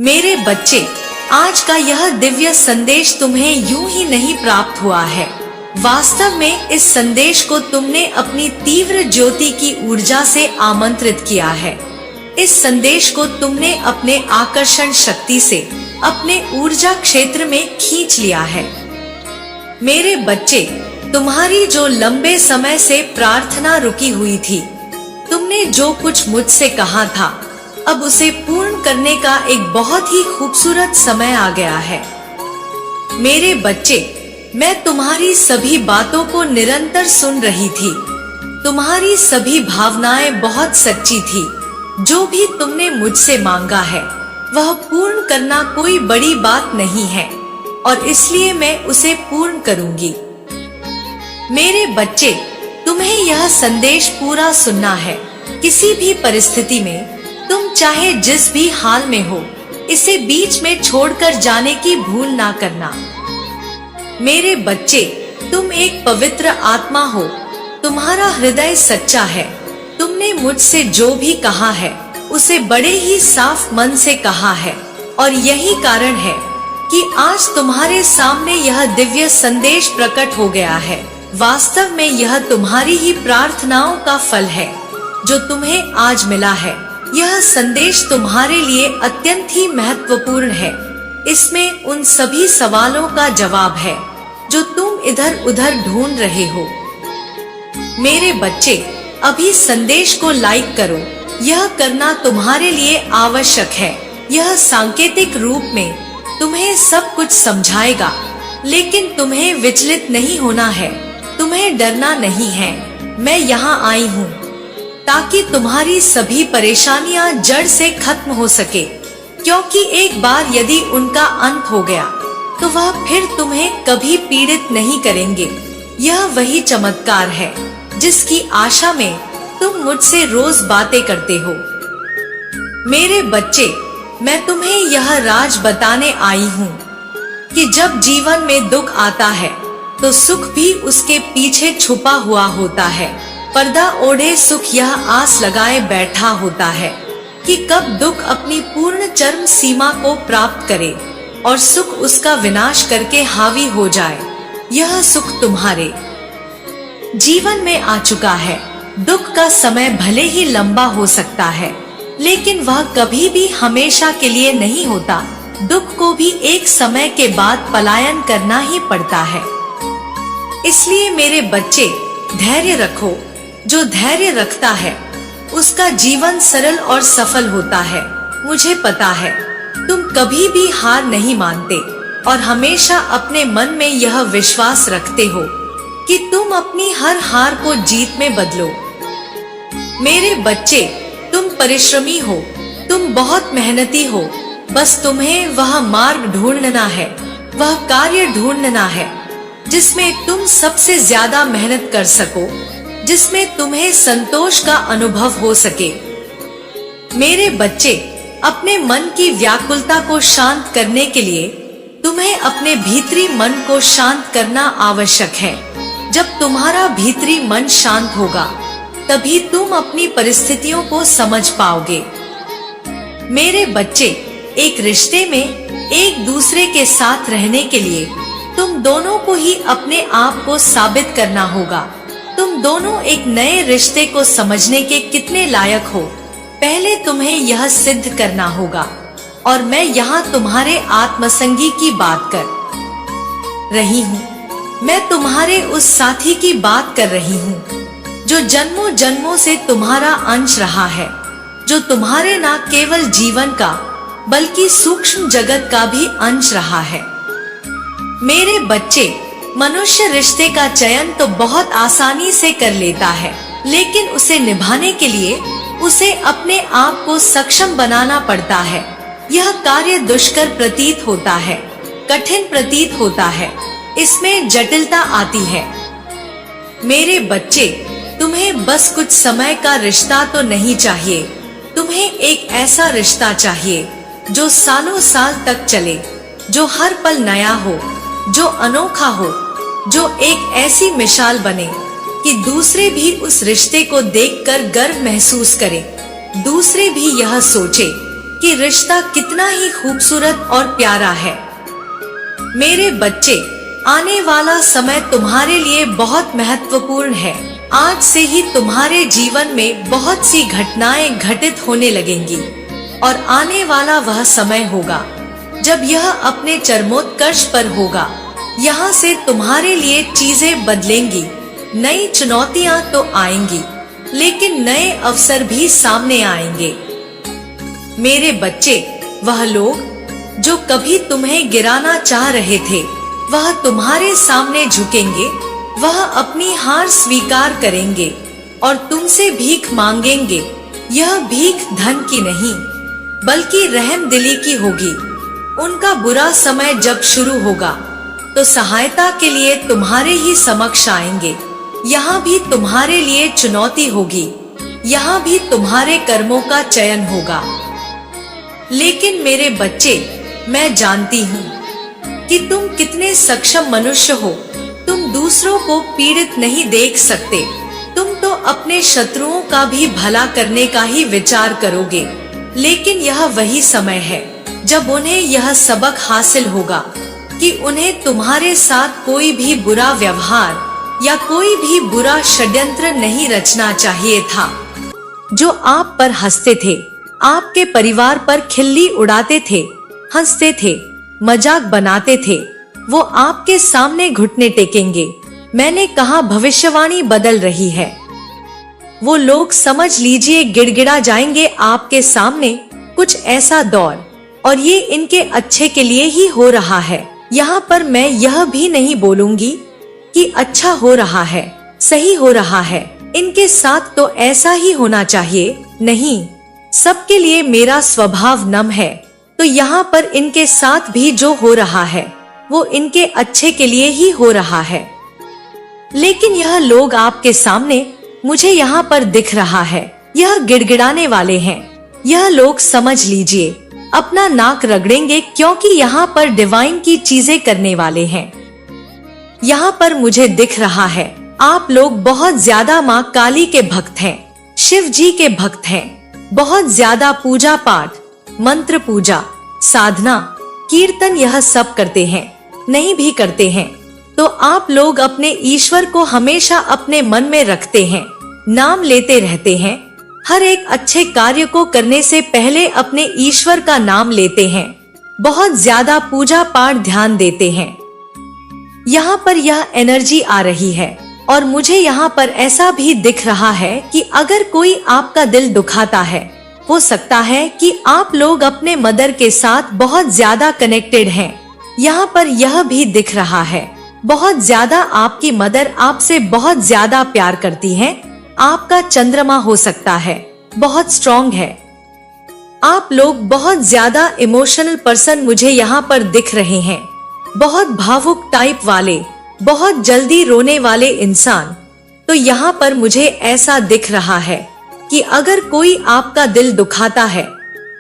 मेरे बच्चे, आज का यह दिव्य संदेश तुम्हें यूं ही नहीं प्राप्त हुआ है। वास्तव में इस संदेश को तुमने अपनी तीव्र ज्योति की ऊर्जा से आमंत्रित किया है। इस संदेश को तुमने अपने आकर्षण शक्ति से अपने ऊर्जा क्षेत्र में खींच लिया है। मेरे बच्चे, तुम्हारी जो लंबे समय से प्रार्थना रुकी हुई थी, तुमने जो कुछ मुझसे कहा था, अब उसे पूर्ण करने का एक बहुत ही खूबसूरत समय आ गया है। मेरे बच्चे, मैं तुम्हारी सभी बातों को निरंतर सुन रही थी। तुम्हारी सभी भावनाएं बहुत सच्ची थी। जो भी तुमने मुझसे मांगा है, वह पूर्ण करना कोई बड़ी बात नहीं है और इसलिए मैं उसे पूर्ण करूंगी। मेरे बच्चे, तुम्हें यह संदेश पूरा सुनना है। किसी भी परिस्थिति में तुम चाहे जिस भी हाल में हो, इसे बीच में छोड़कर जाने की भूल ना करना। मेरे बच्चे, तुम एक पवित्र आत्मा हो। तुम्हारा हृदय सच्चा है। तुमने मुझसे जो भी कहा है, उसे बड़े ही साफ मन से कहा है और यही कारण है कि आज तुम्हारे सामने यह दिव्य संदेश प्रकट हो गया है। वास्तव में यह तुम्हारी ही प्रार्थनाओं का फल है जो तुम्हें आज मिला है। यह संदेश तुम्हारे लिए अत्यंत ही महत्वपूर्ण है। इसमें उन सभी सवालों का जवाब है जो तुम इधर उधर ढूंढ रहे हो। मेरे बच्चे, अभी संदेश को लाइक करो। यह करना तुम्हारे लिए आवश्यक है। यह सांकेतिक रूप में तुम्हें सब कुछ समझाएगा, लेकिन तुम्हें विचलित नहीं होना है। तुम्हें डरना नहीं है। मैं यहाँ आई हूँ ताकि तुम्हारी सभी परेशानियां जड़ से खत्म हो सके, क्योंकि एक बार यदि उनका अंत हो गया तो वह फिर तुम्हें कभी पीड़ित नहीं करेंगे। यह वही चमत्कार है जिसकी आशा में तुम मुझसे रोज बातें करते हो। मेरे बच्चे, मैं तुम्हें यह राज बताने आई हूँ कि जब जीवन में दुख आता है तो सुख भी उसके पीछे छुपा हुआ होता है। पर्दा ओढ़े सुख यह आस लगाए बैठा होता है कि कब दुख अपनी पूर्ण चरम सीमा को प्राप्त करे और सुख उसका विनाश करके हावी हो जाए। यह सुख तुम्हारे जीवन में आ चुका है। दुख का समय भले ही लंबा हो सकता है, लेकिन वह कभी भी हमेशा के लिए नहीं होता। दुख को भी एक समय के बाद पलायन करना ही पड़ता है। इसलिए मेरे बच्चे, धैर्य रखो। जो धैर्य रखता है उसका जीवन सरल और सफल होता है। मुझे पता है तुम कभी भी हार नहीं मानते और हमेशा अपने मन में यह विश्वास रखते हो कि तुम अपनी हर हार को जीत में बदलो। मेरे बच्चे, तुम परिश्रमी हो। तुम बहुत मेहनती हो। बस तुम्हें वह मार्ग ढूंढना है, वह कार्य ढूंढना है जिसमें तुम सबसे ज्यादा मेहनत कर सको, जिसमें तुम्हें संतोष का अनुभव हो सके। मेरे बच्चे, अपने मन की व्याकुलता को शांत करने के लिए तुम्हें अपने भीतरी मन को शांत करना आवश्यक है। जब तुम्हारा भीतरी मन शांत होगा, तभी तुम अपनी परिस्थितियों को समझ पाओगे। मेरे बच्चे, एक रिश्ते में एक दूसरे के साथ रहने के लिए तुम दोनों को ही अपने आप को साबित करना होगा। तुम दोनों एक नए रिश्ते को समझने के कितने लायक हो, पहले तुम्हें यह सिद्ध करना होगा। और मैं यहाँ तुम्हारे आत्मसंगी की बात कर रही हूँ। मैं तुम्हारे उस साथी की बात कर रही हूँ जो जन्मों जन्मों से तुम्हारा अंश रहा है, जो तुम्हारे न केवल जीवन का बल्कि सूक्ष्म जगत का भी अंश रहा है। मेरे बच्चे, मनुष्य रिश्ते का चयन तो बहुत आसानी से कर लेता है, लेकिन उसे निभाने के लिए उसे अपने आप को सक्षम बनाना पड़ता है। यह कार्य दुष्कर प्रतीत होता है, कठिन प्रतीत होता है। इसमें जटिलता आती है। मेरे बच्चे, तुम्हें बस कुछ समय का रिश्ता तो नहीं चाहिए। तुम्हें एक ऐसा रिश्ता चाहिए जो सालों साल तक चले, जो हर पल नया हो, जो अनोखा हो, जो एक ऐसी मिसाल बने कि दूसरे भी उस रिश्ते को देखकर गर्व महसूस करें। दूसरे भी यह सोचे कि रिश्ता कितना ही खूबसूरत और प्यारा है। मेरे बच्चे, आने वाला समय तुम्हारे लिए बहुत महत्वपूर्ण है। आज से ही तुम्हारे जीवन में बहुत सी घटनाएं घटित होने लगेंगी और आने वाला वह समय होगा जब यह अपने चरमोत्कर्ष पर होगा। यहाँ से तुम्हारे लिए चीजें बदलेंगी, नई चुनौतियाँ तो आएंगी, लेकिन नए अवसर भी सामने आएंगे। मेरे बच्चे, वह लोग जो कभी तुम्हें गिराना चाह रहे थे, वह तुम्हारे सामने झुकेंगे, वह अपनी हार स्वीकार करेंगे और तुमसे भीख मांगेंगे। यह भीख धन की नहीं, बल्कि रहमदिली की होगी। उनका बुरा समय जब शुरू होगा तो सहायता के लिए तुम्हारे ही समक्ष आएंगे। यहाँ भी तुम्हारे लिए चुनौती होगी, यहाँ भी तुम्हारे कर्मों का चयन होगा। लेकिन मेरे बच्चे, मैं जानती हूँ कि तुम कितने सक्षम मनुष्य हो। तुम दूसरों को पीड़ित नहीं देख सकते, तुम तो अपने शत्रुओं का भी भला करने का ही विचार करोगे। लेकिन यह वही समय है जब उन्हें यह सबक हासिल होगा कि उन्हें तुम्हारे साथ कोई भी बुरा व्यवहार या कोई भी बुरा षड्यंत्र नहीं रचना चाहिए था। जो आप पर हंसते थे, आपके परिवार पर खिल्ली उड़ाते थे, हंसते थे, मजाक बनाते थे, वो आपके सामने घुटने टेकेंगे। मैंने कहा, भविष्यवाणी बदल रही है। वो लोग समझ लीजिए गिड़गिड़ा जाएंगे आपके सामने। कुछ ऐसा दौर, और ये इनके अच्छे के लिए ही हो रहा है। यहाँ पर मैं यह भी नहीं बोलूंगी कि अच्छा हो रहा है, सही हो रहा है, इनके साथ तो ऐसा ही होना चाहिए। नहीं, सबके लिए मेरा स्वभाव नम है, तो यहाँ पर इनके साथ भी जो हो रहा है वो इनके अच्छे के लिए ही हो रहा है। लेकिन यह लोग आपके सामने मुझे यहाँ पर दिख रहा है, यह गिड़गिड़ाने वाले हैं। यह लोग समझ लीजिए अपना नाक रगड़ेंगे, क्योंकि यहाँ पर डिवाइन की चीजें करने वाले हैं। यहाँ पर मुझे दिख रहा है आप लोग बहुत ज्यादा माँ काली के भक्त हैं, शिव जी के भक्त हैं, बहुत ज्यादा पूजा पाठ, मंत्र पूजा, साधना, कीर्तन यह सब करते हैं। नहीं भी करते हैं तो आप लोग अपने ईश्वर को हमेशा अपने मन में रखते हैं, नाम लेते रहते हैं। हर एक अच्छे कार्य को करने से पहले अपने ईश्वर का नाम लेते हैं, बहुत ज्यादा पूजा पाठ ध्यान देते हैं। यहाँ पर यह एनर्जी आ रही है और मुझे यहाँ पर ऐसा भी दिख रहा है कि अगर कोई आपका दिल दुखाता है, हो सकता है कि आप लोग अपने मदर के साथ बहुत ज्यादा कनेक्टेड हैं। यहाँ पर यह भी दिख रहा है बहुत ज्यादा आपकी मदर आपसे बहुत ज्यादा प्यार करती है। आपका चंद्रमा हो सकता है बहुत स्ट्रॉन्ग है। आप लोग बहुत ज्यादा इमोशनल पर्सन मुझे यहाँ पर दिख रहे हैं, बहुत भावुक टाइप वाले, बहुत जल्दी रोने वाले इंसान। तो यहाँ पर मुझे ऐसा दिख रहा है कि अगर कोई आपका दिल दुखाता है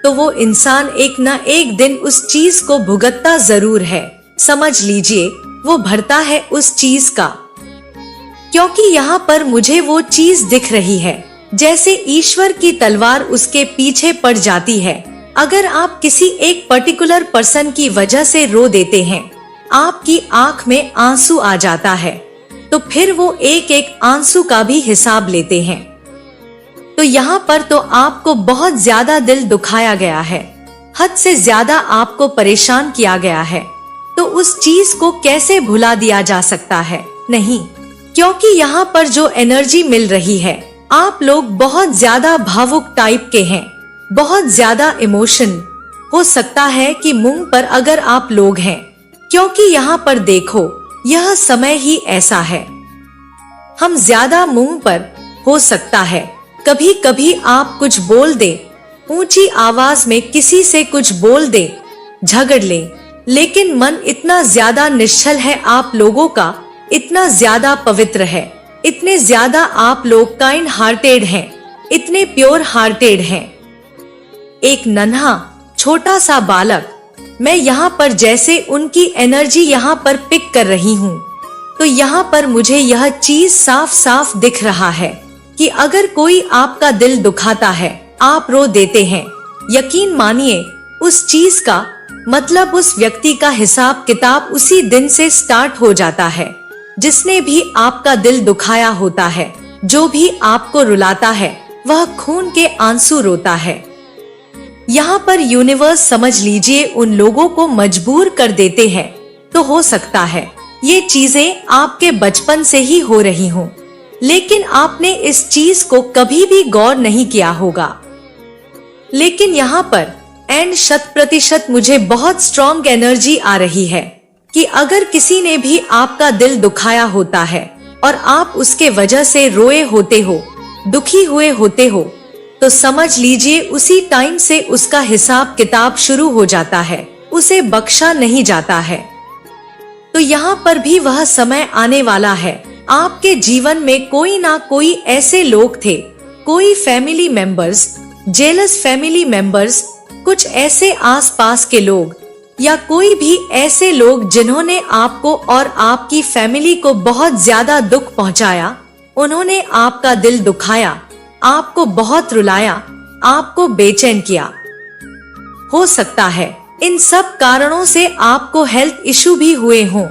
तो वो इंसान एक न एक दिन उस चीज को भुगतता जरूर है। समझ लीजिए वो भरता है उस चीज का, क्योंकि यहाँ पर मुझे वो चीज दिख रही है जैसे ईश्वर की तलवार उसके पीछे पड़ जाती है। अगर आप किसी एक पर्टिकुलर पर्सन की वजह से रो देते हैं, आपकी आंख में आंसू आ जाता है, तो फिर वो एक एक आंसू का भी हिसाब लेते हैं। तो यहाँ पर तो आपको बहुत ज्यादा दिल दुखाया गया है, हद से ज्यादा आपको परेशान किया गया है, तो उस चीज को कैसे भुला दिया जा सकता है? नहीं, क्योंकि यहाँ पर जो एनर्जी मिल रही है, आप लोग बहुत ज्यादा भावुक टाइप के हैं, बहुत ज्यादा इमोशन। हो सकता है कि मुंह पर अगर आप लोग हैं, क्योंकि यहाँ पर देखो यह समय ही ऐसा है, हम ज्यादा मुंह पर हो सकता है कभी कभी आप कुछ बोल दे, ऊंची आवाज में किसी से कुछ बोल दे, झगड़ ले, लेकिन मन इतना ज्यादा निश्चल है आप लोगों का, इतना ज्यादा पवित्र है, इतने ज्यादा आप लोग काइंड हार्टेड हैं, इतने प्योर हार्टेड हैं। एक नन्हा छोटा सा बालक, मैं यहाँ पर जैसे उनकी एनर्जी यहाँ पर पिक कर रही हूँ, तो यहाँ पर मुझे यह चीज साफ साफ दिख रहा है कि अगर कोई आपका दिल दुखाता है, आप रो देते हैं, यकीन मानिए उस चीज का मतलब उस व्यक्ति का हिसाब किताब उसी दिन से स्टार्ट हो जाता है जिसने भी आपका दिल दुखाया होता है। जो भी आपको रुलाता है वह खून के आंसू रोता है। यहाँ पर यूनिवर्स समझ लीजिए उन लोगों को मजबूर कर देते हैं। तो हो सकता है ये चीजें आपके बचपन से ही हो रही हों, लेकिन आपने इस चीज को कभी भी गौर नहीं किया होगा। लेकिन यहाँ पर एंड 100% मुझे बहुत स्ट्रॉन्ग एनर्जी आ रही है कि अगर किसी ने भी आपका दिल दुखाया होता है और आप उसके वजह से रोए होते हो, दुखी हुए होते हो, तो समझ लीजिए उसी टाइम से उसका हिसाब किताब शुरू हो जाता है, उसे बख्शा नहीं जाता है। तो यहाँ पर भी वह समय आने वाला है। आपके जीवन में कोई ना कोई ऐसे लोग थे, कोई family members, jealous family members, कुछ ऐसे आसपास के लोग या कोई भी ऐसे लोग जिन्होंने आपको और आपकी फैमिली को बहुत ज्यादा दुख पहुंचाया। उन्होंने आपका दिल दुखाया, आपको बहुत रुलाया, आपको बेचैन किया। हो सकता है इन सब कारणों से आपको हेल्थ इशू भी हुए हों।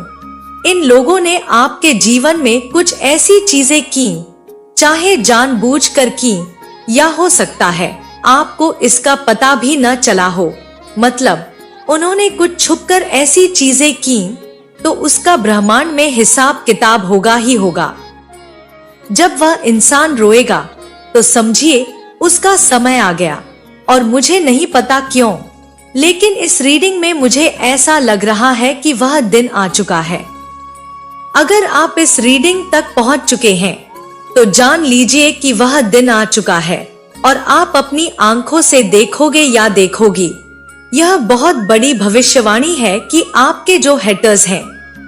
इन लोगों ने आपके जीवन में कुछ ऐसी चीजें की, चाहे जानबूझकर की, या हो सकता है आपको इसका पता भी न चला हो। मतलब उन्होंने कुछ छुपकर ऐसी चीजें की तो उसका ब्रह्मांड में हिसाब किताब होगा ही होगा। जब वह इंसान रोएगा तो समझिए उसका समय आ गया। और मुझे नहीं पता क्यों, लेकिन इस रीडिंग में मुझे ऐसा लग रहा है कि वह दिन आ चुका है। अगर आप इस रीडिंग तक पहुंच चुके हैं तो जान लीजिए कि वह दिन आ चुका है और आप अपनी आंखों से देखोगे या देखोगी। यह बहुत बड़ी भविष्यवाणी है कि आपके जो हेटर्स हैं,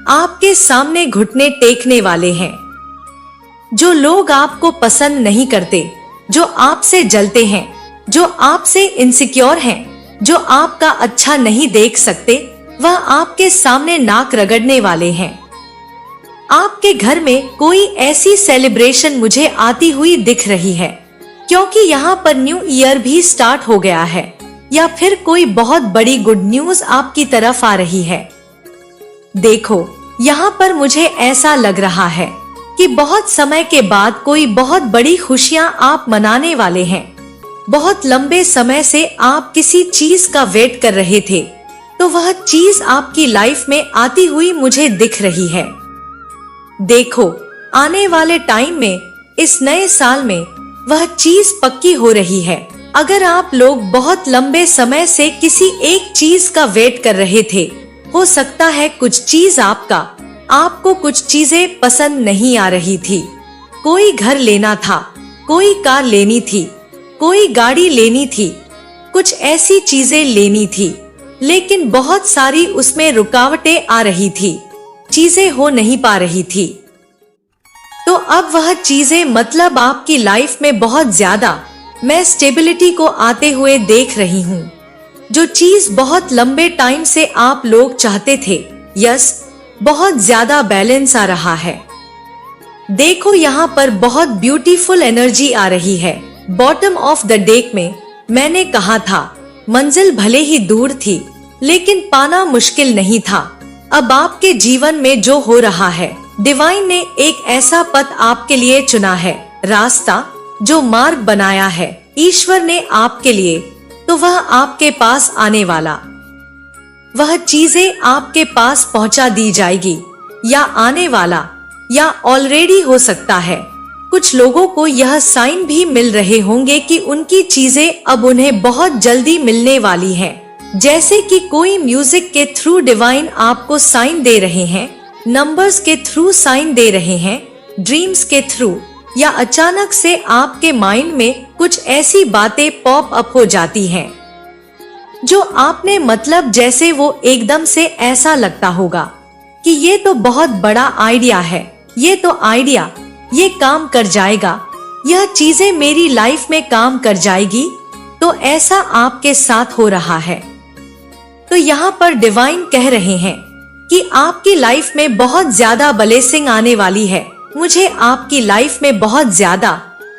आपके सामने घुटने टेकने वाले हैं, जो लोग आपको पसंद नहीं करते, जो आपसे जलते हैं, जो आपसे इनसिक्योर हैं, जो आपका अच्छा नहीं देख सकते, वह आपके सामने नाक रगड़ने वाले हैं। आपके घर में कोई ऐसी सेलिब्रेशन मुझे आती हुई दिख रही है, क्योंकि यहाँ पर न्यू ईयर भी स्टार्ट हो गया है, या फिर कोई बहुत बड़ी गुड न्यूज आपकी तरफ आ रही है। देखो यहाँ पर मुझे ऐसा लग रहा है कि बहुत समय के बाद कोई बहुत बड़ी खुशियाँ आप मनाने वाले हैं। बहुत लंबे समय से आप किसी चीज का वेट कर रहे थे, तो वह चीज आपकी लाइफ में आती हुई मुझे दिख रही है। देखो आने वाले टाइम में, इस नए साल में वह चीज पक्की हो रही है। अगर आप लोग बहुत लंबे समय से किसी एक चीज का वेट कर रहे थे, हो सकता है कुछ चीज आपको कुछ चीजें पसंद नहीं आ रही थी। कोई घर लेना था, कोई कार लेनी थी, कोई गाड़ी लेनी थी, कुछ ऐसी चीजें लेनी थी, लेकिन बहुत सारी उसमें रुकावटें आ रही थी, चीजें हो नहीं पा रही थी। तो अब वह चीजें मतलब आपकी लाइफ में बहुत ज्यादा मैं स्टेबिलिटी को आते हुए देख रही हूँ। जो चीज बहुत लंबे टाइम से आप लोग चाहते थे, यस, बहुत ज्यादा बैलेंस आ रहा है। देखो यहाँ पर बहुत ब्यूटीफुल एनर्जी आ रही है। बॉटम ऑफ द डेक में मैंने कहा था मंजिल भले ही दूर थी, लेकिन पाना मुश्किल नहीं था। अब आपके जीवन में जो हो रहा है, डिवाइन ने एक ऐसा पथ आपके लिए चुना है, रास्ता जो मार्ग बनाया है ईश्वर ने आपके लिए, तो वह आपके पास आने वाला, वह चीजें आपके पास पहुंचा दी जाएगी, या आने वाला, या ऑलरेडी हो सकता है। कुछ लोगों को यह साइन भी मिल रहे होंगे कि उनकी चीजें अब उन्हें बहुत जल्दी मिलने वाली हैं। जैसे कि कोई म्यूजिक के थ्रू डिवाइन आपको साइन दे रहे हैं, नंबर्स के थ्रू साइन दे रहे हैं, ड्रीम्स के थ्रू, या अचानक से आपके माइंड में कुछ ऐसी बातें पॉप अप हो जाती हैं जो आपने मतलब जैसे वो एकदम से ऐसा लगता होगा कि ये तो बहुत बड़ा आइडिया है, ये तो आइडिया, ये काम कर जाएगा, यह चीजें मेरी लाइफ में काम कर जाएगी। तो ऐसा आपके साथ हो रहा है। तो यहाँ पर डिवाइन कह रहे हैं कि आपकी लाइफ में बहुत ज्यादा ब्लेसिंग आने वाली है। मुझे आपकी लाइफ में बहुत ज्यादा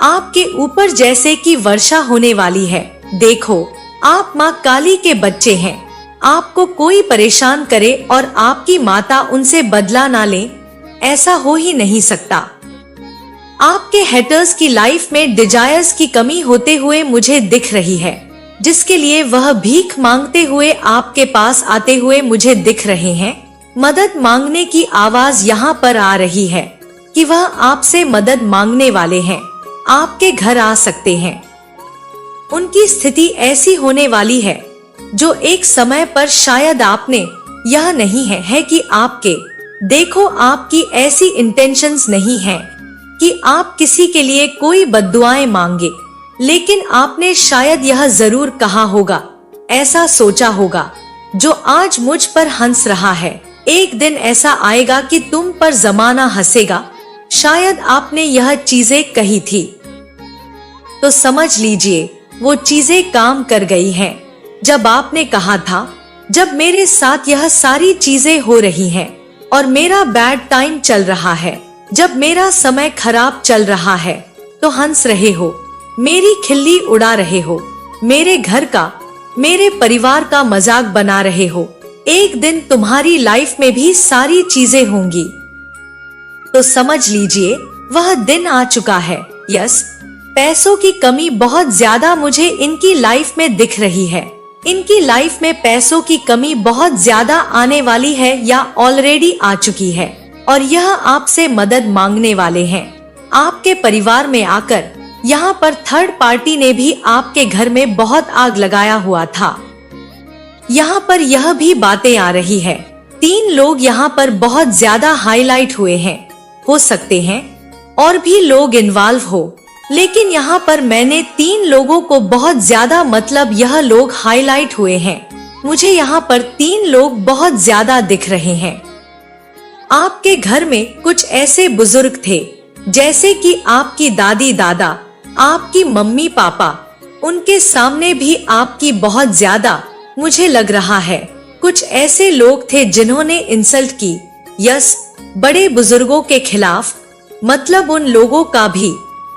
आपके ऊपर जैसे कि वर्षा होने वाली है। देखो आप माँ काली के बच्चे हैं। आपको कोई परेशान करे और आपकी माता उनसे बदला ना ले, ऐसा हो ही नहीं सकता। आपके हेटर्स की लाइफ में डिजायर्स की कमी होते हुए मुझे दिख रही है, जिसके लिए वह भीख मांगते हुए आपके पास आते हुए मुझे दिख रहे हैं। मदद मांगने की आवाज यहाँ पर आ रही है कि वह आपसे मदद मांगने वाले हैं, आपके घर आ सकते हैं। उनकी स्थिति ऐसी होने वाली है जो एक समय पर शायद आपने यह नहीं है कि आपके देखो, आपकी ऐसी इंटेंशंस नहीं है कि आप किसी के लिए कोई बद्दुआएं मांगे, लेकिन आपने शायद यह जरूर कहा होगा, ऐसा सोचा होगा, जो आज मुझ पर हंस रहा है, एक दिन ऐसा आएगा कि तुम पर जमाना हंसेगा। शायद आपने यह चीजें कही थी, तो समझ लीजिए वो चीजें काम कर गई हैं। जब आपने कहा था, जब मेरे साथ यह सारी चीजें हो रही हैं और मेरा बैड टाइम चल रहा है, जब मेरा समय खराब चल रहा है, तो हंस रहे हो, मेरी खिल्ली उड़ा रहे हो, मेरे घर का, मेरे परिवार का मजाक बना रहे हो। एक दिन तुम्हारी लाइफ में भी सारी चीजें होंगी, तो समझ लीजिए वह दिन आ चुका है। यस, पैसों की कमी बहुत ज्यादा मुझे इनकी लाइफ में दिख रही है। इनकी लाइफ में पैसों की कमी बहुत ज्यादा आने वाली है या ऑलरेडी आ चुकी है, और यह आपसे मदद मांगने वाले हैं। आपके परिवार में आकर यहाँ पर थर्ड पार्टी ने भी आपके घर में बहुत आग लगाया हुआ था। यहाँ पर यह भी बातें आ रही है, 3 लोग यहाँ पर बहुत ज्यादा हाईलाइट हुए हैं। हो सकते हैं और भी लोग इन्वॉल्व हो, लेकिन यहाँ पर मैंने 3 लोगों को बहुत ज्यादा, मतलब यह लोग हाईलाइट हुए हैं। मुझे यहाँ पर 3 लोग बहुत ज्यादा दिख रहे हैं। आपके घर में कुछ ऐसे बुजुर्ग थे, जैसे कि आपकी दादी दादा, आपकी मम्मी पापा, उनके सामने भी आपकी बहुत ज्यादा, मुझे लग रहा है कुछ ऐसे लोग थे जिन्होंने इंसल्ट की। यस, बड़े बुजुर्गों के खिलाफ, मतलब उन लोगों का भी,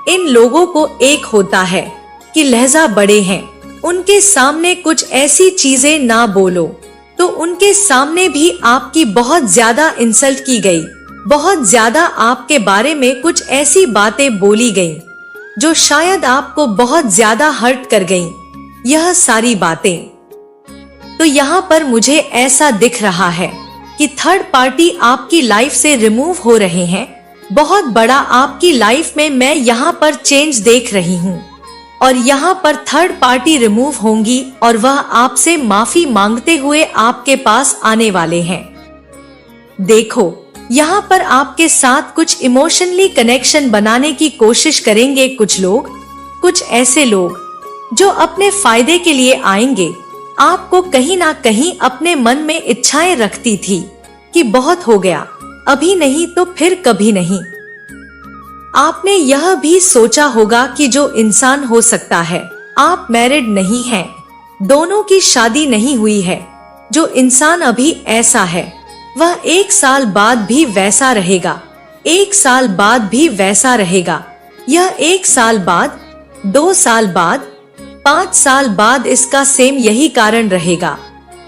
इन लोगों को एक होता है कि लहजा बड़े हैं, उनके सामने कुछ ऐसी चीजें ना बोलो, तो उनके सामने भी आपकी बहुत ज्यादा इंसल्ट की गई, बहुत ज्यादा आपके बारे में कुछ ऐसी बातें बोली गईं, जो शायद आपको बहुत ज्यादा हर्ट कर गईं। यह सारी बातें, तो यहाँ पर मुझे ऐसा दिख रहा है कि थर्ड पार्टी आपकी लाइफ से रिमूव हो रहे हैं। बहुत बड़ा आपकी लाइफ में मैं यहाँ पर चेंज देख रही हूँ, और यहाँ पर थर्ड पार्टी रिमूव होंगी और वह आपसे माफी मांगते हुए आपके पास आने वाले हैं। देखो, यहाँ पर आपके साथ कुछ इमोशनली कनेक्शन बनाने की कोशिश करेंगे कुछ लोग, कुछ ऐसे लोग जो अपने फायदे के लिए आएंगे। आपको कहीं ना कहीं अपने मन में इच्छाएं रखती थी कि बहुत हो गया, अभी नहीं तो फिर कभी नहीं। आपने यह भी सोचा होगा कि जो इंसान, हो सकता है आप मैरिड नहीं हैं, दोनों की शादी नहीं हुई है, जो इंसान अभी ऐसा है वह 1 साल बाद भी वैसा रहेगा, 1 साल बाद भी वैसा रहेगा, यह 1 साल बाद, 2 साल बाद, 5 साल बाद इसका सेम यही कारण रहेगा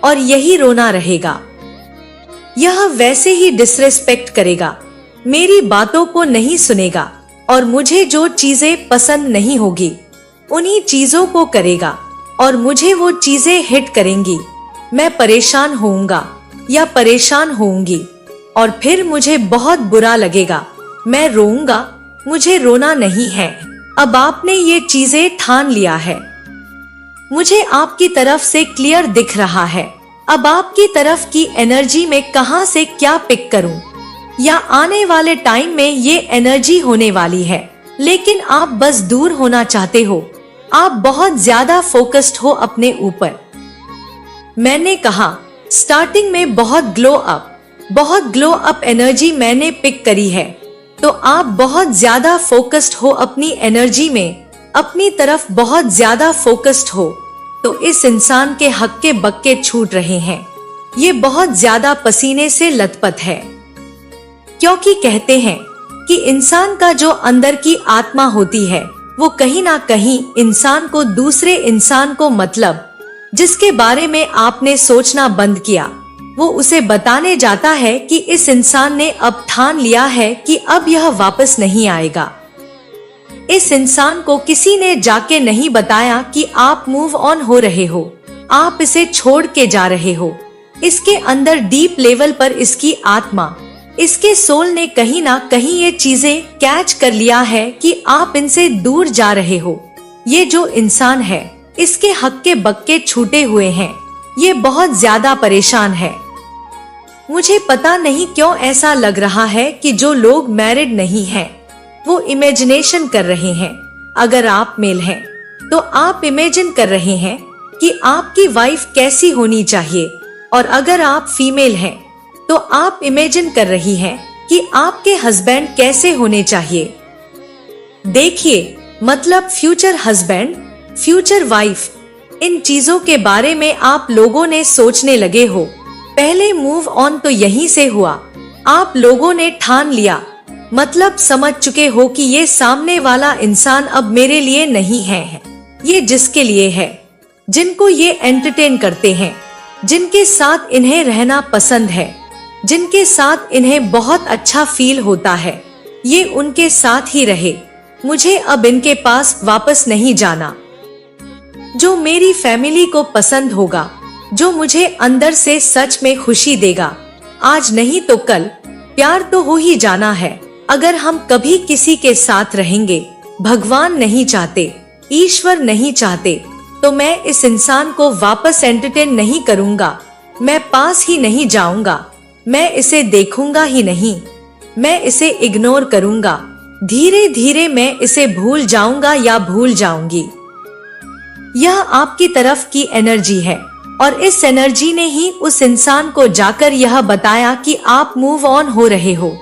और यही रोना रहेगा। यह वैसे ही डिसरेस्पेक्ट करेगा, मेरी बातों को नहीं सुनेगा, और मुझे जो चीजें पसंद नहीं होगी उन्हीं चीजों को करेगा, और मुझे वो चीजें हिट करेंगी। मैं परेशान होऊंगा या परेशान होऊंगी, और फिर मुझे बहुत बुरा लगेगा, मैं रोऊंगा, मुझे रोना नहीं है। अब आपने ये चीजें ठान लिया है। मुझे आपकी तरफ से क्लियर दिख रहा है। अब आपकी तरफ की एनर्जी में कहां से क्या पिक करूं, या आने वाले टाइम में ये एनर्जी होने वाली है, लेकिन आप बस दूर होना चाहते हो। आप बहुत ज्यादा फोकस्ड हो अपने ऊपर। मैंने कहा स्टार्टिंग में बहुत ग्लो अप एनर्जी मैंने पिक करी है, तो आप बहुत ज्यादा फोकस्ड हो अपनी एनर्जी में, अपनी तरफ बहुत ज्यादा फोकस्ड हो, तो इस इंसान के हक्के बक्के छूट रहे हैं। ये बहुत ज्यादा पसीने से लथपथ है, क्योंकि कहते हैं कि इंसान का जो अंदर की आत्मा होती है वो कहीं ना कहीं इंसान को दूसरे इंसान को, मतलब जिसके बारे में आपने सोचना बंद किया, वो उसे बताने जाता है कि इस इंसान ने अब ठान लिया है कि अब यह वापस नहीं आएगा। इस इंसान को किसी ने जाके नहीं बताया कि आप मूव ऑन हो रहे हो, आप इसे छोड़ के जा रहे हो। इसके अंदर डीप लेवल पर इसकी आत्मा, इसके सोल ने कहीं ना कहीं ये चीजें कैच कर लिया है कि आप इनसे दूर जा रहे हो। ये जो इंसान है, इसके हक्के बक्के छूटे हुए हैं, ये बहुत ज्यादा परेशान है। मुझे पता नहीं क्यों ऐसा लग रहा है कि जो लोग मैरिड नहीं हैं, वो इमेजिनेशन कर रहे हैं। अगर आप मेल हैं, तो आप इमेजिन कर रहे हैं कि आपकी वाइफ कैसी होनी चाहिए, और अगर आप फीमेल हैं, तो आप इमेजिन कर रही हैं कि आपके हस्बैंड कैसे होने चाहिए। देखिए, मतलब फ्यूचर हस्बैंड, फ्यूचर वाइफ, इन चीजों के बारे में आप लोगों ने सोचने लगे हो। पहले मूव ऑन तो यहीं से हुआ। आप लोगों ने ठान लिया, मतलब समझ चुके हो कि ये सामने वाला इंसान अब मेरे लिए नहीं है। ये जिसके लिए है, जिनको ये एंटरटेन करते हैं, जिनके साथ इन्हें रहना पसंद है, जिनके साथ इन्हें बहुत अच्छा फील होता है, ये उनके साथ ही रहे। मुझे अब इनके पास वापस नहीं जाना। जो मेरी फैमिली को पसंद होगा, जो मुझे अंदर से सच में खुशी देगा, आज नहीं तो कल प्यार तो हो ही जाना है। अगर हम कभी किसी के साथ रहेंगे, भगवान नहीं चाहते, ईश्वर नहीं चाहते, तो मैं इस इंसान को वापस एंटरटेन नहीं करूंगा। मैं पास ही नहीं जाऊंगा, मैं इसे देखूंगा ही नहीं, मैं इसे इग्नोर करूंगा। धीरे धीरे मैं इसे भूल जाऊंगा या भूल जाऊंगी। यह आपकी तरफ की एनर्जी है, और इस एनर्जी ने ही उस इंसान को जाकर यह बताया कि आप मूव ऑन हो रहे हो।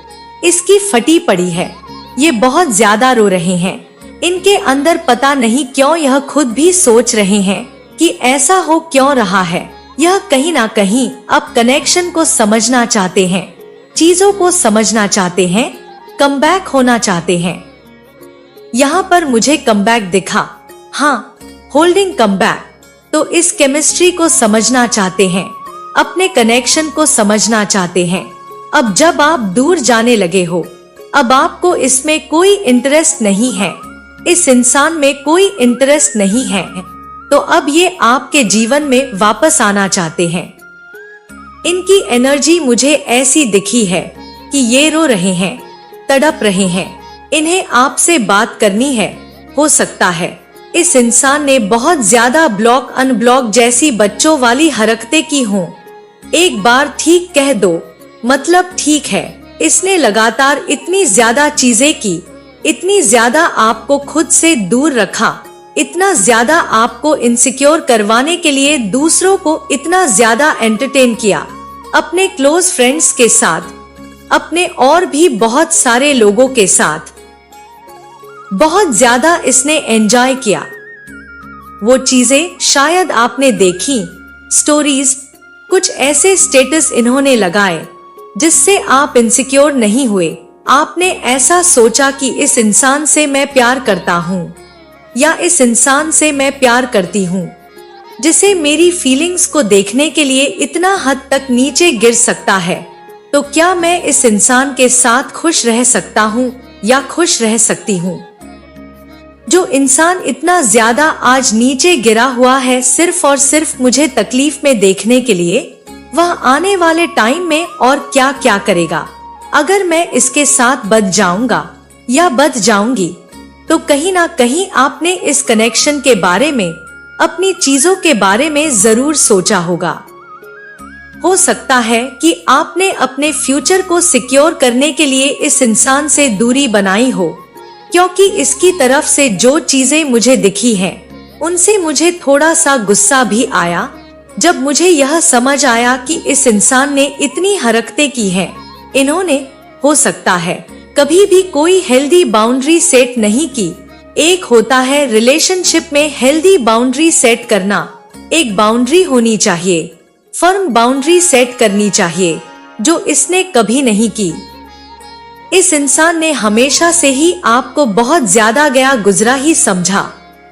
इसकी फटी पड़ी है, ये बहुत ज्यादा रो रहे हैं। इनके अंदर पता नहीं क्यों यह खुद भी सोच रहे हैं कि ऐसा हो क्यों रहा है। यह कहीं ना कहीं अब कनेक्शन को समझना चाहते हैं, चीजों को समझना चाहते हैं, कमबैक होना चाहते हैं। यहाँ पर मुझे कमबैक दिखा, हाँ, होल्डिंग कमबैक। तो इस केमिस्ट्री को समझना चाहते हैं, अपने कनेक्शन को समझना चाहते हैं। अब जब आप दूर जाने लगे हो, अब आपको इसमें कोई इंटरेस्ट नहीं है, इस इंसान में कोई इंटरेस्ट नहीं है, तो अब ये आपके जीवन में वापस आना चाहते हैं। इनकी एनर्जी मुझे ऐसी दिखी है कि ये रो रहे हैं, तड़प रहे हैं, इन्हें आपसे बात करनी है। हो सकता है इस इंसान ने बहुत ज्यादा ब्लॉक अनब्लॉक जैसी बच्चों वाली हरकतें की हों। एक बार ठीक कह दो, मतलब ठीक है। इसने लगातार इतनी ज्यादा चीजें की, इतनी ज्यादा आपको खुद से दूर रखा, इतना ज्यादा आपको इनसिक्योर करवाने के लिए दूसरों को इतना ज्यादा एंटरटेन किया, अपने क्लोज फ्रेंड्स के साथ, अपने और भी बहुत सारे लोगों के साथ बहुत ज्यादा इसने एंजॉय किया। वो चीजें शायद आपने देखी, स्टोरीज, कुछ ऐसे स्टेटस इन्होंने लगाए जिससे आप इनसिक्योर नहीं हुए। आपने ऐसा सोचा कि इस इंसान से मैं प्यार करता हूँ, या इस इंसान से मैं प्यार करती हूँ, जिसे मेरी फीलिंग्स को देखने के लिए इतना हद तक नीचे गिर सकता है। तो क्या मैं इस इंसान के साथ खुश रह सकता हूँ या खुश रह सकती हूँ? जो इंसान इतना ज्यादा आज नीचे गिरा हुआ है सिर्फ और सिर्फ मुझे तकलीफ में देखने के लिए, वह आने वाले टाइम में और क्या क्या करेगा। अगर मैं इसके साथ बच जाऊंगा या बच जाऊंगी, तो कहीं ना कहीं आपने इस कनेक्शन के बारे में, अपनी चीजों के बारे में जरूर सोचा होगा। हो सकता है कि आपने अपने फ्यूचर को सिक्योर करने के लिए इस इंसान से दूरी बनाई हो, क्योंकि इसकी तरफ से जो चीजें मुझे दिखी हैं, उनसे मुझे थोड़ा सा गुस्सा भी आया जब मुझे यह समझ आया कि इस इंसान ने इतनी हरकतें की हैं। इन्होंने, हो सकता है, कभी भी कोई हेल्दी बाउंड्री सेट नहीं की। एक होता है रिलेशनशिप में हेल्दी बाउंड्री सेट करना, एक बाउंड्री होनी चाहिए, फर्म बाउंड्री सेट करनी चाहिए, जो इसने कभी नहीं की। इस इंसान ने हमेशा से ही आपको बहुत ज्यादा गया गुजरा ही समझा,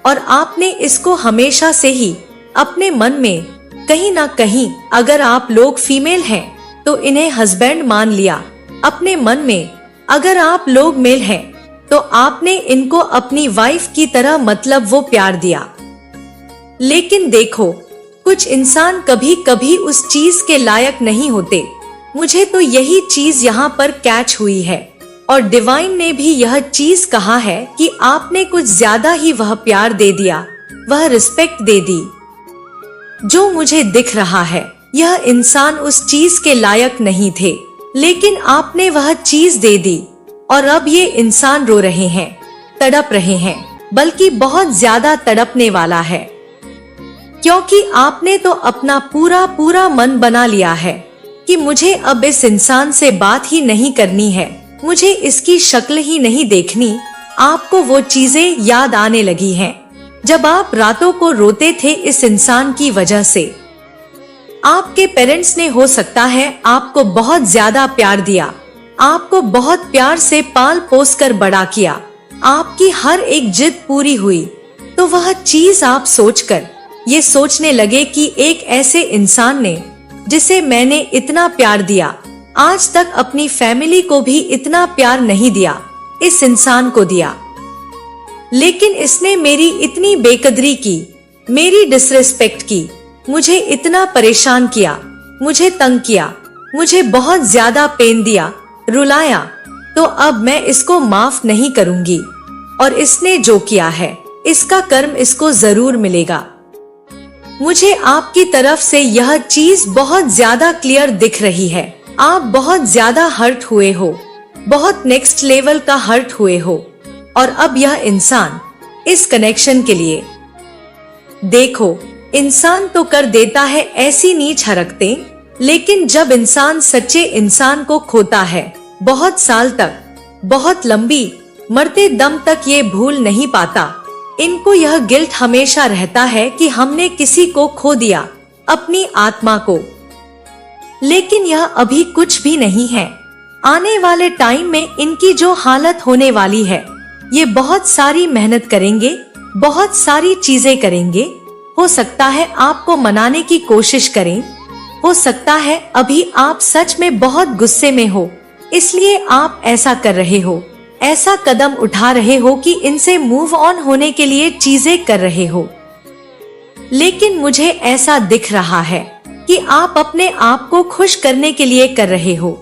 और आपने इसको हमेशा से ही अपने मन में कहीं ना कहीं अगर आप लोग फीमेल हैं तो इन्हें हस्बैंड मान लिया, अपने मन में अगर आप लोग मेल हैं तो आपने इनको अपनी वाइफ की तरह मतलब वो प्यार दिया। लेकिन देखो, कुछ इंसान कभी कभी उस चीज के लायक नहीं होते। मुझे तो यही चीज यहाँ पर कैच हुई है और डिवाइन ने भी यह चीज कहा है कि आपने कुछ ज्यादा ही वह प्यार दे दिया, वह रिस्पेक्ट दे दी। जो मुझे दिख रहा है यह इंसान उस चीज के लायक नहीं थे, लेकिन आपने वह चीज दे दी और अब ये इंसान रो रहे हैं, तड़प रहे हैं, बल्कि बहुत ज्यादा तड़पने वाला है, क्योंकि आपने तो अपना पूरा मन बना लिया है कि मुझे अब इस इंसान से बात ही नहीं करनी है, मुझे इसकी शक्ल ही नहीं देखनी। आपको वो चीजें याद आने लगी हैं जब आप रातों को रोते थे इस इंसान की वजह से। आपके पेरेंट्स ने हो सकता है आपको बहुत ज्यादा प्यार दिया, आपको बहुत प्यार से पाल पोस कर बड़ा किया, आपकी हर एक जिद पूरी हुई, तो वह चीज आप सोचकर ये सोचने लगे कि एक ऐसे इंसान ने जिसे मैंने इतना प्यार दिया, आज तक अपनी फैमिली को भी इतना प्यार नहीं दिया, इस इंसान को दिया, लेकिन इसने मेरी इतनी बेकदरी की, मेरी डिसरिस्पेक्ट की, मुझे इतना परेशान किया, मुझे तंग किया, मुझे बहुत ज्यादा पेन दिया, रुलाया, तो अब मैं इसको माफ नहीं करूंगी और इसने जो किया है इसका कर्म इसको जरूर मिलेगा। मुझे आपकी तरफ से यह चीज बहुत ज्यादा क्लियर दिख रही है। आप बहुत ज्यादा हर्ट हुए हो, बहुत नेक्स्ट लेवल का हर्ट हुए हो और अब यह इंसान इस कनेक्शन के लिए, देखो, इंसान तो कर देता है ऐसी नीच हरकतें, लेकिन जब इंसान सच्चे इंसान को खोता है बहुत साल तक, बहुत लंबी, मरते दम तक ये भूल नहीं पाता। इनको यह गिल्ट हमेशा रहता है कि हमने किसी को खो दिया, अपनी आत्मा को। लेकिन यह अभी कुछ भी नहीं है। आने वाले टाइम में इनकी जो हालत होने वाली है, ये बहुत सारी मेहनत करेंगे, बहुत सारी चीजें करेंगे। हो सकता है आपको मनाने की कोशिश करें, हो सकता है अभी आप सच में बहुत गुस्से में हो, इसलिए आप ऐसा कर रहे हो, ऐसा कदम उठा रहे हो कि इनसे मूव ऑन होने के लिए चीजें कर रहे हो। लेकिन मुझे ऐसा दिख रहा है कि आप अपने आप को खुश करने के लिए कर रहे हो,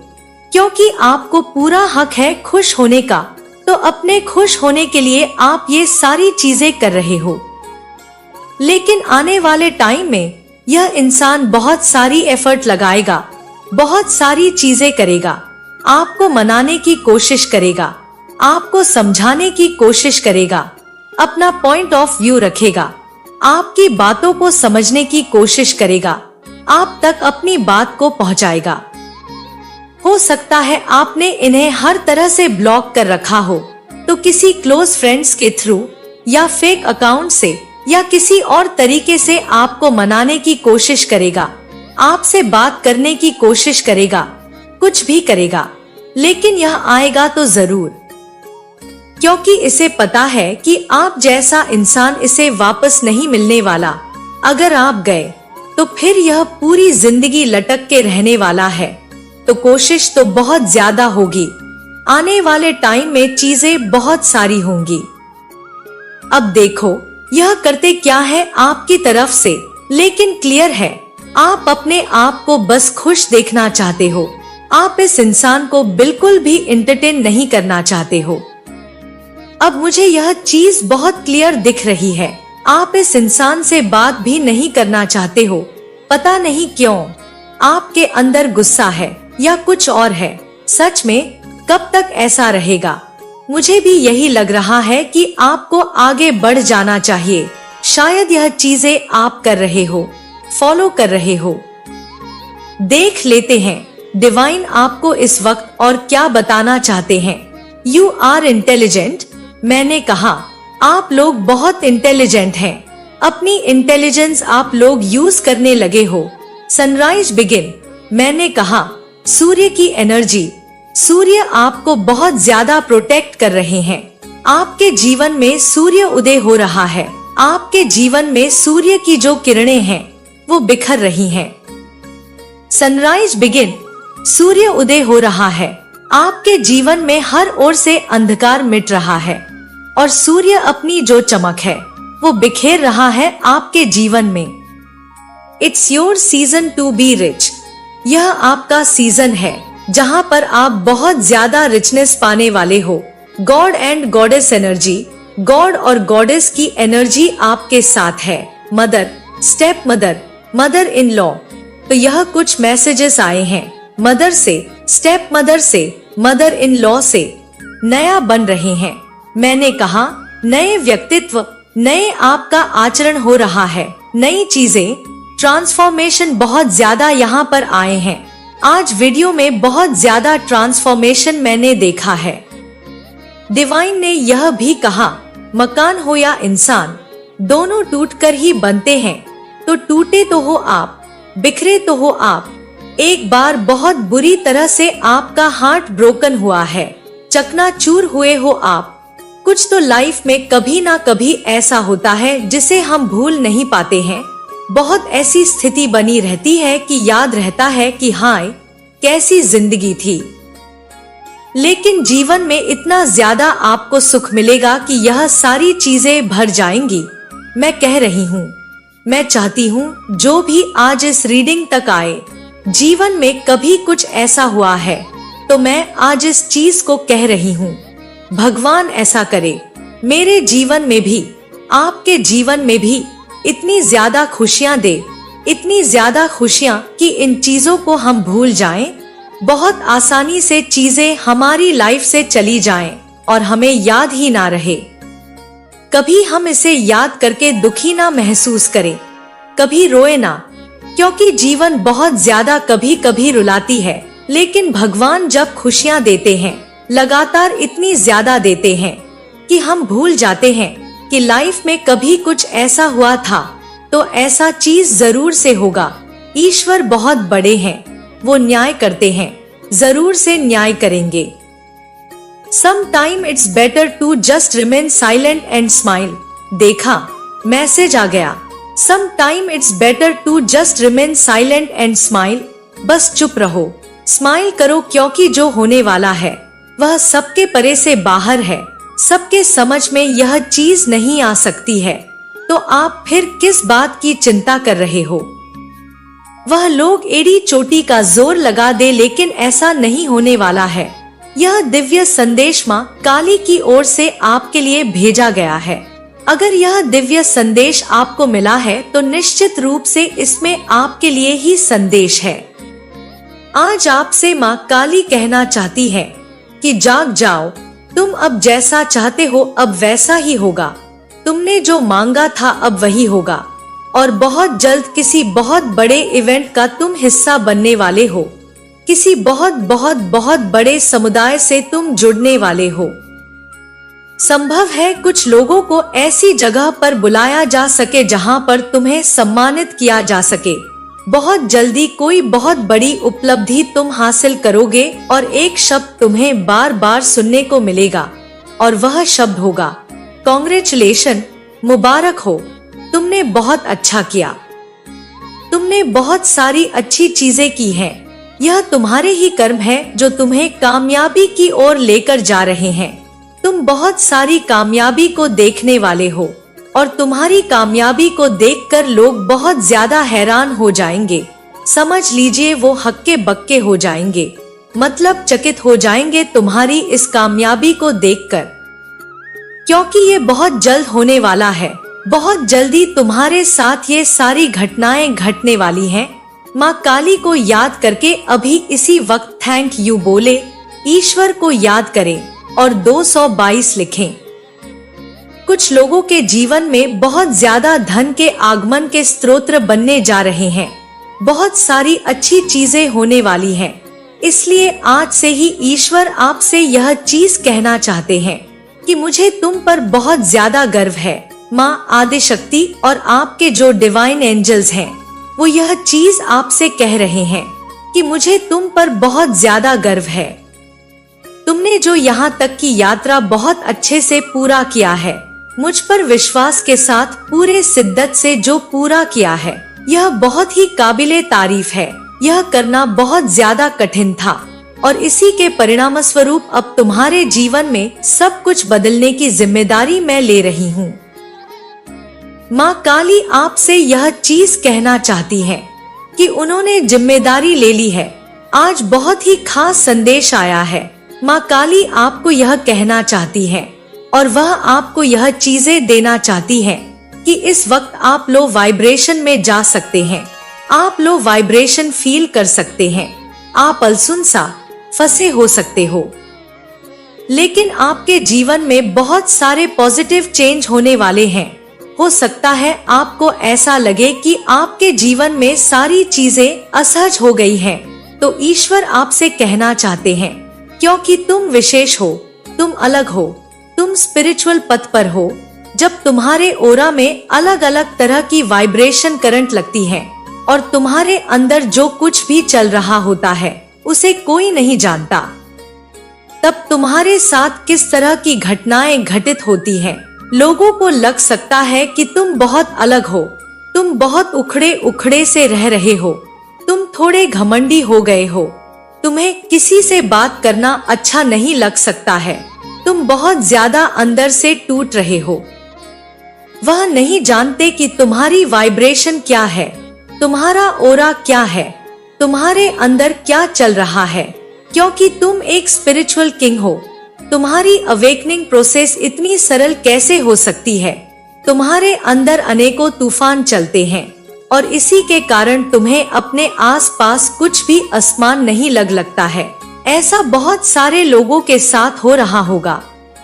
क्योंकि आपको पूरा हक है खुश होने का, तो अपने खुश होने के लिए आप ये सारी चीजें कर रहे हो। लेकिन आने वाले टाइम में यह इंसान बहुत सारी एफर्ट लगाएगा, बहुत सारी चीजें करेगा, आपको मनाने की कोशिश करेगा, आपको समझाने की कोशिश करेगा, अपना पॉइंट ऑफ व्यू रखेगा, आपकी बातों को समझने की कोशिश करेगा, आप तक अपनी बात को पहुंचाएगा। हो सकता है आपने इन्हें हर तरह से ब्लॉक कर रखा हो, तो किसी क्लोज फ्रेंड्स के थ्रू या फेक अकाउंट से या किसी और तरीके से आपको मनाने की कोशिश करेगा, आपसे बात करने की कोशिश करेगा, कुछ भी करेगा, लेकिन यह आएगा तो जरूर, क्योंकि इसे पता है कि आप जैसा इंसान इसे वापस नहीं मिलने वाला। अगर आप गए तो फिर यह पूरी जिंदगी लटक के रहने वाला है, तो कोशिश तो बहुत ज्यादा होगी। आने वाले टाइम में चीजें बहुत सारी होंगी। अब देखो, यह करते क्या है आपकी तरफ से, लेकिन क्लियर है आप अपने आप को बस खुश देखना चाहते हो, आप इस इंसान को बिल्कुल भी एंटरटेन नहीं करना चाहते हो। अब मुझे यह चीज बहुत क्लियर दिख रही है, आप इस इंसान से बात भी नहीं करना चाहते हो। पता नहीं क्यों आपके अंदर गुस्सा है या कुछ और है। सच में कब तक ऐसा रहेगा? मुझे भी यही लग रहा है कि आपको आगे बढ़ जाना चाहिए। शायद यह चीजें आप कर रहे हो, फॉलो कर रहे हो। देख लेते हैं डिवाइन आपको इस वक्त और क्या बताना चाहते हैं। You are intelligent. मैंने कहा आप लोग बहुत इंटेलिजेंट हैं। अपनी इंटेलिजेंस आप लोग यूज करने लगे हो। Sunrise begin. मैंने कहा सूर्य की एनर्जी, सूर्य आपको बहुत ज्यादा प्रोटेक्ट कर रहे हैं। आपके जीवन में सूर्य उदय हो रहा है। आपके जीवन में सूर्य की जो किरणें हैं वो बिखर रही हैं। सनराइज बिगिन, सूर्य उदय हो रहा है। आपके जीवन में हर ओर से अंधकार मिट रहा है और सूर्य अपनी जो चमक है वो बिखेर रहा है आपके जीवन में। It's your season to be rich. यह आपका सीजन है जहां पर आप बहुत ज्यादा रिचनेस पाने वाले हो। God and goddess energy, God और गॉडेस की एनर्जी आपके साथ है। Mother, step mother, mother in law. तो यह कुछ मैसेजेस आए हैं मदर से, स्टेप मदर से, मदर इन लॉ से। नया बन रहे हैं। मैंने कहा नए व्यक्तित्व, नए आपका आचरण हो रहा है, नई चीजें, ट्रांसफॉर्मेशन बहुत ज्यादा यहाँ पर आए हैं। आज वीडियो में बहुत ज्यादा ट्रांसफॉर्मेशन मैंने देखा है। डिवाइन ने यह भी कहा मकान हो या इंसान, दोनों टूटकर ही बनते हैं। तो टूटे तो हो आप, बिखरे तो हो आप। एक बार बहुत बुरी तरह से आपका हार्ट ब्रोकन हुआ है, चकनाचूर हुए हो आप। कुछ तो लाइफ में कभी ना कभी ऐसा होता है जिसे हम भूल नहीं पाते हैं। बहुत ऐसी स्थिति बनी रहती है कि याद रहता है कि हाय कैसी जिंदगी थी। लेकिन जीवन में इतना ज्यादा आपको सुख मिलेगा कि यह सारी चीजें भर जाएंगी। मैं कह रही हूँ, मैं चाहती हूँ जो भी आज इस रीडिंग तक आए, जीवन में कभी कुछ ऐसा हुआ है तो मैं आज इस चीज को कह रही हूँ, भगवान ऐसा करे मेरे जीवन में भी, आपके जीवन में भी इतनी ज्यादा खुशियाँ दे, इतनी ज्यादा खुशियाँ कि इन चीजों को हम भूल जाएं, बहुत आसानी से चीजें हमारी लाइफ से चली जाएं और हमें याद ही ना रहे। कभी हम इसे याद करके दुखी ना महसूस करें, कभी रोए ना, क्योंकि जीवन बहुत ज्यादा कभी कभी रुलाती है। लेकिन भगवान जब खुशियाँ देते हैं, लगातार इतनी ज्यादा देते हैं कि हम भूल जाते हैं कि लाइफ में कभी कुछ ऐसा हुआ था, तो ऐसा चीज जरूर से होगा। ईश्वर बहुत बड़े हैं, वो न्याय करते हैं, जरूर से न्याय करेंगे। Sometime it's better to just remain silent and smile। देखा, मैसेज आ गया। Sometime it's better to just remain silent and smile। बस चुप रहो, स्माइल करो, क्योंकि जो होने वाला है वह सबके परे से बाहर है। सबके समझ में यह चीज नहीं आ सकती है, तो आप फिर किस बात की चिंता कर रहे हो। वह लोग एड़ी चोटी का जोर लगा दे, लेकिन ऐसा नहीं होने वाला है। यह दिव्य संदेश माँ काली की ओर से आपके लिए भेजा गया है। अगर यह दिव्य संदेश आपको मिला है तो निश्चित रूप से इसमें आपके लिए ही संदेश है। आज आपसे माँ काली कहना चाहती है कि जाग जाओ, तुम अब जैसा चाहते हो अब वैसा ही होगा। तुमने जो मांगा था अब वही होगा और बहुत जल्द किसी बहुत बड़े इवेंट का तुम हिस्सा बनने वाले हो। किसी बहुत बहुत बहुत बड़े समुदाय से तुम जुड़ने वाले हो। संभव है कुछ लोगों को ऐसी जगह पर बुलाया जा सके जहां पर तुम्हें सम्मानित किया जा सके। बहुत जल्दी कोई बहुत बड़ी उपलब्धि तुम हासिल करोगे और एक शब्द तुम्हें बार बार सुनने को मिलेगा और वह शब्द होगा कांग्रेचुलेशन, मुबारक हो, तुमने बहुत अच्छा किया, तुमने बहुत सारी अच्छी चीजें की हैं। यह तुम्हारे ही कर्म है जो तुम्हें कामयाबी की ओर लेकर जा रहे हैं। तुम बहुत सारी कामयाबी को देखने वाले हो और तुम्हारी कामयाबी को देखकर लोग बहुत ज्यादा हैरान हो जाएंगे। समझ लीजिए वो हक्के बक्के हो जाएंगे, मतलब चकित हो जाएंगे तुम्हारी इस कामयाबी को देखकर, क्योंकि ये बहुत जल्द होने वाला है। बहुत जल्दी तुम्हारे साथ ये सारी घटनाएं घटने वाली हैं। माँ काली को याद करके अभी इसी वक्त थैंक यू बोले, ईश्वर को याद करें और 222 लिखें। कुछ लोगों के जीवन में बहुत ज्यादा धन के आगमन के स्रोत बनने जा रहे हैं। बहुत सारी अच्छी चीजें होने वाली हैं। इसलिए आज से ही ईश्वर आपसे यह चीज कहना चाहते हैं कि मुझे तुम पर बहुत ज्यादा गर्व है। माँ आदिशक्ति और आपके जो डिवाइन एंजल्स हैं वो यह चीज आपसे कह रहे हैं कि मुझे तुम पर बहुत ज्यादा गर्व है। तुमने जो यहाँ तक की यात्रा बहुत अच्छे से पूरा किया है, मुझ पर विश्वास के साथ पूरे शिद्दत से जो पूरा किया है, यह बहुत ही काबिले तारीफ है। यह करना बहुत ज्यादा कठिन था और इसी के परिणाम स्वरूप अब तुम्हारे जीवन में सब कुछ बदलने की जिम्मेदारी मैं ले रही हूँ। माँ काली आपसे यह चीज कहना चाहती है कि उन्होंने जिम्मेदारी ले ली है। आज बहुत ही खास संदेश आया है। माँ काली आपको यह कहना चाहती है और वह आपको यह चीजें देना चाहती है कि इस वक्त आप लो वाइब्रेशन में जा सकते हैं। आप लो वाइब्रेशन फील कर सकते हैं। आप अलसुनसा फंसे हो सकते हो, लेकिन आपके जीवन में बहुत सारे पॉजिटिव चेंज होने वाले हैं। हो सकता है आपको ऐसा लगे कि आपके जीवन में सारी चीजें असहज हो गई हैं, तो ईश्वर आपसे कहना चाहते हैं क्योंकि तुम विशेष हो, तुम अलग हो, तुम स्पिरिचुअल पथ पर हो। जब तुम्हारे ओरा में अलग अलग तरह की वाइब्रेशन करंट लगती है और तुम्हारे अंदर जो कुछ भी चल रहा होता है उसे कोई नहीं जानता, तब तुम्हारे साथ किस तरह की घटनाएं घटित होती हैं। लोगों को लग सकता है कि तुम बहुत अलग हो, तुम बहुत उखड़े उखड़े से रह रहे हो, तुम थोड़े घमंडी हो गए हो, तुम्हें किसी से बात करना अच्छा नहीं लग सकता है, तुम बहुत ज्यादा अंदर से टूट रहे हो। वह नहीं जानते कि तुम्हारी वाइब्रेशन क्या है, तुम्हारा ओरा क्या है, तुम्हारे अंदर क्या चल रहा है, क्योंकि तुम एक स्पिरिचुअल किंग हो। तुम्हारी अवेकनिंग प्रोसेस इतनी सरल कैसे हो सकती है? तुम्हारे अंदर अनेकों तूफान चलते हैं और इसी के कारण तुम्हें अपने आसपास कुछ भी आसमान नहीं लगता है। ऐसा बहुत सारे लोगों के साथ हो रहा होगा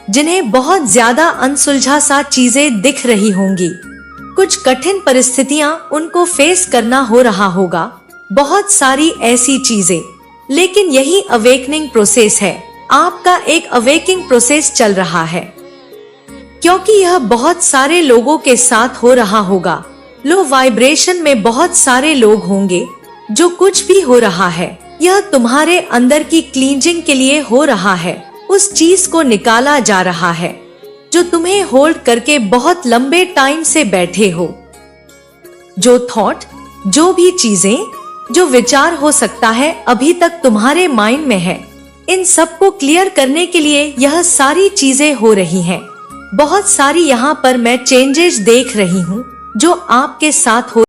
जिन्हें बहुत ज्यादा अनसुलझा सा चीजें दिख रही होंगी। कुछ कठिन परिस्थितियां उनको फेस करना हो रहा होगा, बहुत सारी ऐसी चीजें, लेकिन यही अवेकनिंग प्रोसेस है। आपका एक अवेकिंग प्रोसेस चल रहा है क्योंकि यह बहुत सारे लोगों के साथ हो रहा होगा। लो वाइब्रेशन में बहुत सारे लोग होंगे। जो कुछ भी हो रहा है यह तुम्हारे अंदर की क्लींजिंग के लिए हो रहा है। उस चीज को निकाला जा रहा है जो तुम्हें होल्ड करके बहुत लंबे टाइम से बैठे हो। जो थॉट, जो भी चीजें, जो विचार हो सकता है अभी तक तुम्हारे माइंड में है, इन सब को क्लियर करने के लिए यह सारी चीजें हो रही हैं। बहुत सारी यहाँ पर मैं चेंजेस देख रही हूँ जो आपके साथ हो